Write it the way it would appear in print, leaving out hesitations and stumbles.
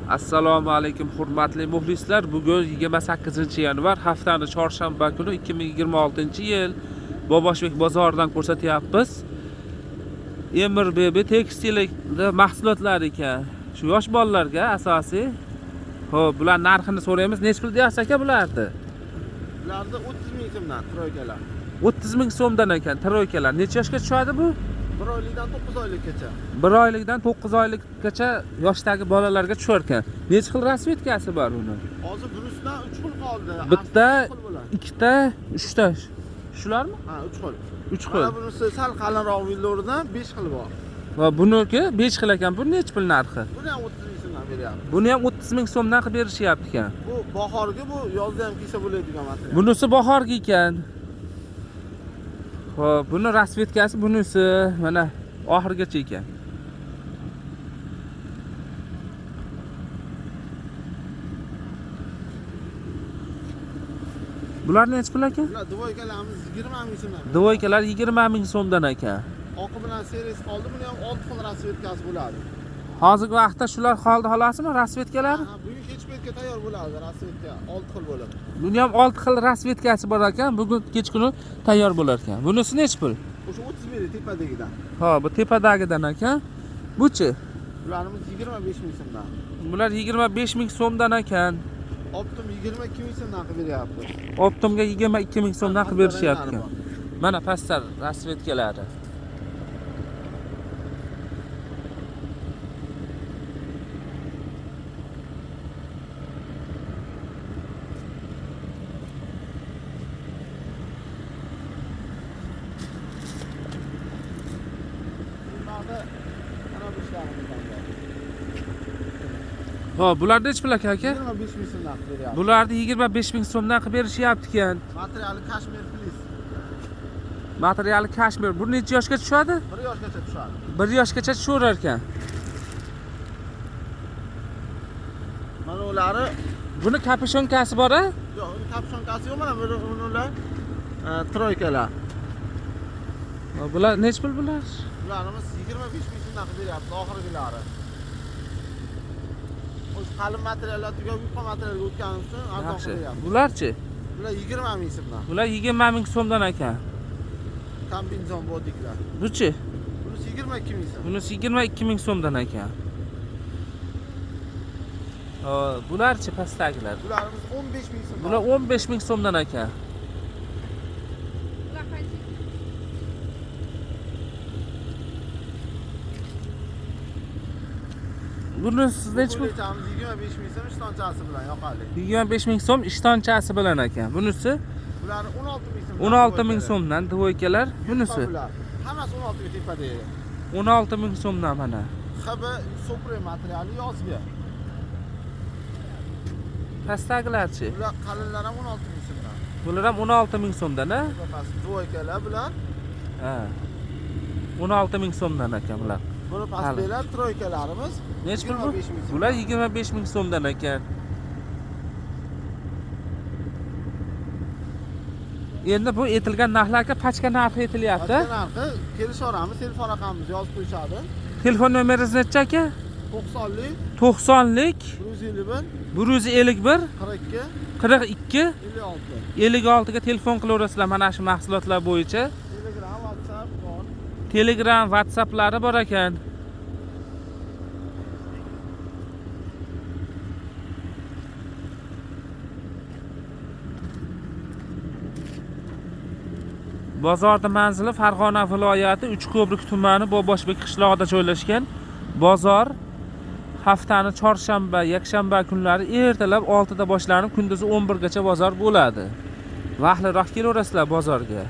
Assalomu alaykum hurmatli muxlislar. Bugun 28-yanvar, haftaning chorshanba kuni 2026-yil Boboshbek bozoridan ko'rsatyapmiz. Emir Bebe tekstillik mahsulotlar ekan. Shu yosh bolalarga asosiy. Xo'p, bular narxini so'raymiz. Nech pul deyapsiz aka bularni? Bularda 30 ming so'mdan troykalar. 30 ming so'mdan ekan troykalar. Necha yoshga tushadi bu? 1 oylikdan 9 oylikgacha. 1 oylikdan 9 oylikgacha yoshdagi bolalarga tushar ekan. Necha xil rasvetkasi bor uni? Hozir bunisidan 3 xil qoldi. Bitta, ikkita, uchta. Shularmi? Ha, 3 xil. 3 xil. Mana bunisi sal qalinroq villoridan 5 xil bor. Va buniki 5 xil ekan. Bu necha pul narxi? Buni ham 30 ming so'mdan beryapti. Buni ham 30 ming so'mdan qilib berishyapti ekan. Bu bahorgi, bu yozda ham kiysa bo'ladigan material. Bunisi bahorgi ekan. Xo'p, buni rasvetkasi bunisi mana oxirgacha ekan. Bular necha pul ekan? Bular dvoykalarimiz 20 ming so'mdan. Dvoykalar 20 ming so'mdan ekan. Oqi bilan series qoldi, buni ham 6 xil rasvetkasi bo'ladi. Hozirgi vaqtda shular qoldi xolasizmi rasvetkalar? Ha, bugun kechpetga tayyor bo'ladi rasvetka, 6 xil bo'lib. Buni ham 6 xil rasvetkasi bor ekan. Bugun kech kuni tayyor bo'lar ekan. Bunisi necha pul? O'sha 30 ming tepadagidan. Ha, bu tepadagidan ekan. Buchi? Bularimiz 25 ming so'mdan. Bular 25 ming so'mdan ekan. Optim 22 ming so'mdan qilib beryapti. Optimga 22 ming so'mdan qilib berishyapti ekan. Mana pastlar rasvetkalari. Ha, bular necha pul aka? 25 ming so'mdan qilib beryapti. Bularni 25 ming so'mdan qilib berishyapti ekan. Materiali kashmir flis. Materiali kashmir. Bu necha yoshga tushadi? 1 yoshgacha tushadi. 1 yoshgacha tusharar ekan. Mana ularni Buni kapushonkasi bor-a? yo'q, uni kapshonkasi yo'q, mana ular troykalar. Bular necha pul bular? Ularimiz 25 ming so'mdan qilib beryapti oxirgilari. O'z qalin materiallar tugab yupqa materialga o'tganidan so'ng arzon qilib beryapti. Bularchi? Bular 20 ming so'mdan. Bular 20 ming so'mdan ekan. Kombinzon bodiklar. Buchi? Bunisi 22 ming so'm. Bunisi 22 ming so'mdan ekan. Bularchi pastdagilar? Bularimiz 15 ming so'm. Bular 15 ming so'mdan ekan. Buni siz necha pul? 25 ming so'm ishtonchasi bilan yoqali. 25 ming so'm ishtonchasi bilan ekan. Bunisi Bular 16 ming so'm. 16 ming so'mdan dvoykalar. Bunisi hammasi 16 ming tepada edi. 16 ming so'mdan mana. HB Supre materiali yozgi. Pastdagilarchi? Bular qalinlar ham 16 ming so'mdan. Bular ham 16 ming so'mdan, a? Past dvoykalar bular. Ha. 16 ming so'mdan ekan bular. Buni pastdagilar troykalarimiz. Necha pul bu? Bular 25 ming so'mdan ekan. Endi bu etilgan narxlarga pachka narxi etilyapti. Pachka narxi kelishaveramiz, telefon raqamimizni yozib qo'yishadi. Telefon nomeringiz necha aka? 90lik 90lik 151 151 42 42 56. 56 ga telefon qilaverasizlar mana shu mahsulotlar bo'yicha. Telegram, WhatsApp bor. Telegram, WhatsApplari bor ekan. Bozorda manzili Farg'ona viloyati Uchko'prik tumani Boboshbek qishlog'ida joylashgan. Bozor haftaning chorshanba, yakshanba kunlari ertalab 6 da boshlanib, kunduzi 11 gacha bozor bo'ladi. Vaqtliroq kelaverasizlar bozorga.